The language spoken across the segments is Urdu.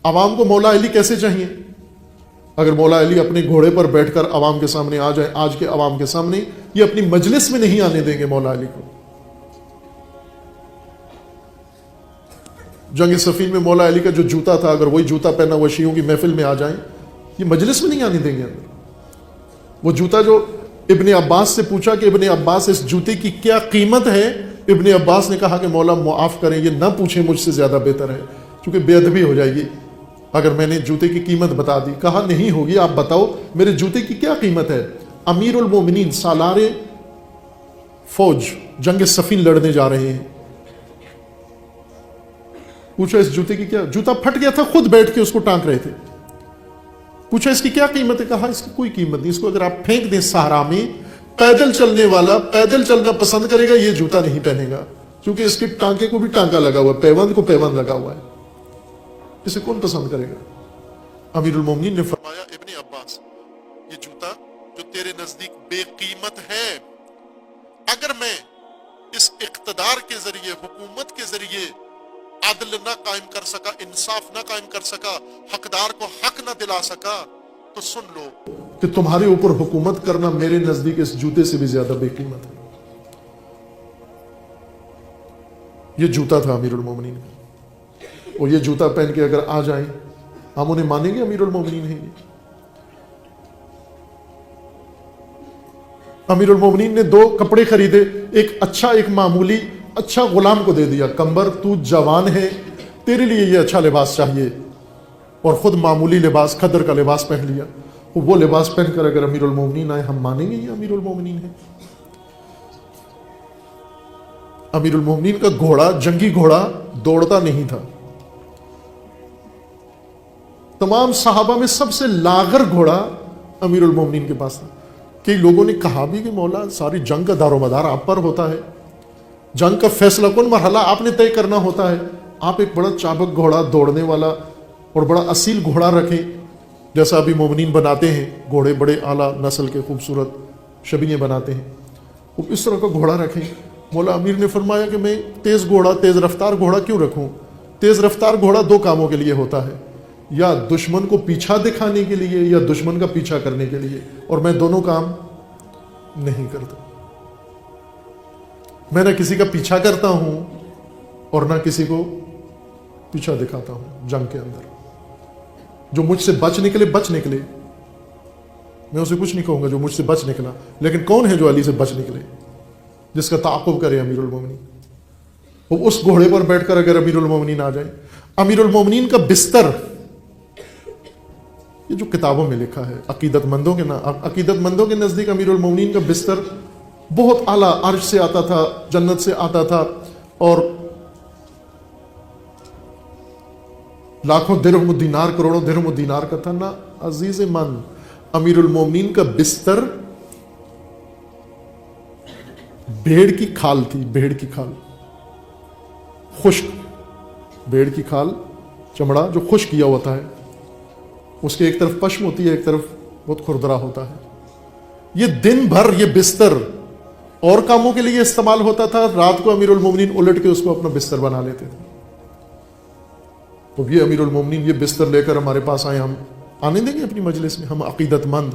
عوام کو مولا علی کیسے چاہیے؟ اگر مولا علی اپنے گھوڑے پر بیٹھ کر عوام کے سامنے آ جائے، آج کے عوام کے سامنے، یہ اپنی مجلس میں نہیں آنے دیں گے مولا علی کو۔ جنگ صفین میں مولا علی کا جو جوتا تھا، اگر وہی جوتا پہنا ہوا شیعوں کی محفل میں آ جائیں، یہ مجلس میں نہیں آنے دیں گے اندر۔ وہ جوتا جو ابن عباس سے پوچھا کہ ابن عباس اس جوتے کی کیا قیمت ہے، ابن عباس نے کہا کہ مولا معاف کریں، یہ نہ پوچھیں، مجھ سے زیادہ بہتر ہے، کیونکہ بے ادبی ہو جائے گی اگر میں نے جوتے کی قیمت بتا دی۔ کہا نہیں ہوگی، آپ بتاؤ میرے جوتے کی کیا قیمت ہے؟ امیر المومنین سالار فوج جنگ صفین لڑنے جا رہے ہیں، پوچھا اس جوتے کی کیا؟ جوتا پھٹ گیا تھا، خود بیٹھ کے اس کو ٹانک رہے تھے۔ پوچھا اس کی کیا قیمت ہے؟ کہا اس کی کوئی قیمت نہیں، اس کو اگر آپ پھینک دیں صحرا میں، پیدل چلنے والا پیدل چلنا پسند کرے گا، یہ جوتا نہیں پہنے گا، کیونکہ اس کے ٹانکے کو بھی ٹانکا لگا ہوا ہے، پیوند کو پیوند لگا ہوا ہے، اسے کون پسند کرے گا؟ امیر المومنین نے فرمایا ابن عباس، یہ جوتا جو تیرے نزدیک بے قیمت ہے، اگر میں اس اقتدار کے ذریعے، حکومت کے ذریعے عدل نہ قائم کر سکا، انصاف نہ قائم کر سکا، حقدار کو حق نہ دلا سکا، تو سن لو کہ تمہارے اوپر حکومت کرنا میرے نزدیک اس جوتے سے بھی زیادہ بے قیمت ہے۔ یہ جوتا تھا امیر المومنین کا، اور یہ جوتا پہن کے اگر آ جائیں، ہم انہیں مانیں گے امیر المومنین ہیں؟ امیر المومنین نے 2 کپڑے خریدے، ایک اچھا ایک معمولی، اچھا غلام کو دے دیا، کمبر تو جوان ہے، تیرے لیے یہ اچھا لباس چاہیے، اور خود معمولی لباس، خدر کا لباس پہن لیا۔ وہ لباس پہن کر اگر امیر المومنین آئے، ہم مانیں گے یہ امیر المومنین ہے؟ امیر المومنین کا گھوڑا، جنگی گھوڑا، دوڑتا نہیں تھا۔ تمام صحابہ میں سب سے لاغر گھوڑا امیر المومنین کے پاس تھا۔ کئی لوگوں نے کہا بھی کہ مولا ساری جنگ کا دار و مدار آپ پر ہوتا ہے، جنگ کا فیصلہ کن مرحلہ آپ نے طے کرنا ہوتا ہے، آپ ایک بڑا چابک گھوڑا، دوڑنے والا اور بڑا اصیل گھوڑا رکھیں، جیسا ابھی مومنین بناتے ہیں، گھوڑے بڑے اعلیٰ نسل کے خوبصورت شبیہیں بناتے ہیں، وہ اس طرح کا گھوڑا رکھیں۔ مولا امیر نے فرمایا کہ میں تیز گھوڑا، تیز رفتار گھوڑا کیوں رکھوں؟ تیز رفتار گھوڑا 2 کاموں کے لیے ہوتا ہے، یا دشمن کو پیچھا دکھانے کے لیے، یا دشمن کا پیچھا کرنے کے لیے، اور میں دونوں کام نہیں کرتا۔ میں نہ کسی کا پیچھا کرتا ہوں اور نہ کسی کو پیچھا دکھاتا ہوں۔ جنگ کے اندر جو مجھ سے بچ نکلے بچ نکلے، میں اسے کچھ نہیں کہوں گا جو مجھ سے بچ نکلا، لیکن کون ہے جو علی سے بچ نکلے، جس کا تعاقب کرے امیر المومنین؟ وہ اس گھوڑے پر بیٹھ کر اگر امیر المومنین آ جائے، امیر المومنین کا بستر، یہ جو کتابوں میں لکھا ہے عقیدت مندوں کے نزدیک امیر المومنین کا بستر بہت اعلیٰ، عرش سے آتا تھا، جنت سے آتا تھا، اور لاکھوں درہم و دینار، کروڑوں درہم و دینار کا تھا نا عزیز من۔ امیر المومنین کا بستر بھیڑ کی کھال تھی، بھیڑ کی کھال، خشک بھیڑ کی کھال، چمڑا جو خشک کیا ہوتا ہے، اس کے ایک طرف پشم ہوتی ہے، ایک طرف بہت کھردرا ہوتا ہے۔ یہ دن بھر یہ بستر اور کاموں کے لیے استعمال ہوتا تھا، رات کو امیر المومنین الٹ کے اس کو اپنا بستر بنا لیتے تھے۔ تو یہ امیر المومنین یہ بستر لے کر ہمارے پاس آئے، ہم آنے دیں گے اپنی مجلس میں؟ ہم عقیدت مند،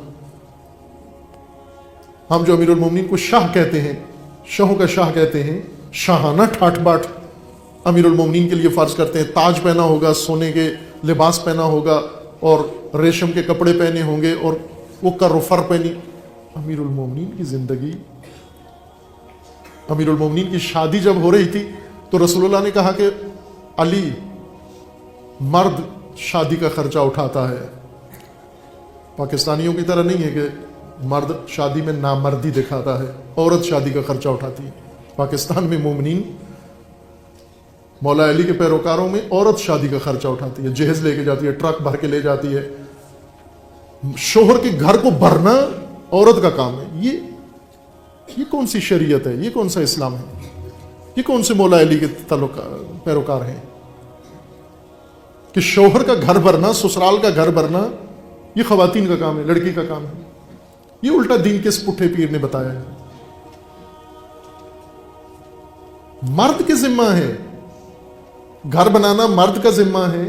ہم جو امیر المومنین کو شاہ کہتے ہیں، شاہوں کا شاہ کہتے ہیں، شاہانہ ٹھاٹ باٹ امیر المومنین کے لیے فرض کرتے ہیں، تاج پہنا ہوگا، سونے کے لباس پہنا ہوگا، اور ریشم کے کپڑے پہنے ہوں گے، اور وہ کر و فر پہنی۔ امیر المومنین کی زندگی، امیر المومنین کی شادی جب ہو رہی تھی تو رسول اللہ نے کہا کہ علی، مرد شادی کا خرچہ اٹھاتا ہے، پاکستانیوں کی طرح نہیں ہے کہ مرد شادی میں نامردی دکھاتا ہے، عورت شادی کا خرچہ اٹھاتی ہے۔ پاکستان میں مومنین، مولا علی کے پیروکاروں میں عورت شادی کا خرچہ اٹھاتی ہے، جہیز لے کے جاتی ہے، ٹرک بھر کے لے جاتی ہے، شوہر کے گھر کو بھرنا عورت کا کام ہے۔ یہ کون سی شریعت ہے؟ یہ کون سا اسلام ہے؟ یہ کون سے مولا علی کے پیروکار ہیں کہ شوہر کا گھر بھرنا، سسرال کا گھر بھرنا یہ خواتین کا کام ہے، لڑکی کا کام ہے؟ یہ الٹا دین کس پٹھے پیر نے بتایا ہے؟ مرد کے ذمہ ہے، گھر بنانا مرد کا ذمہ ہے،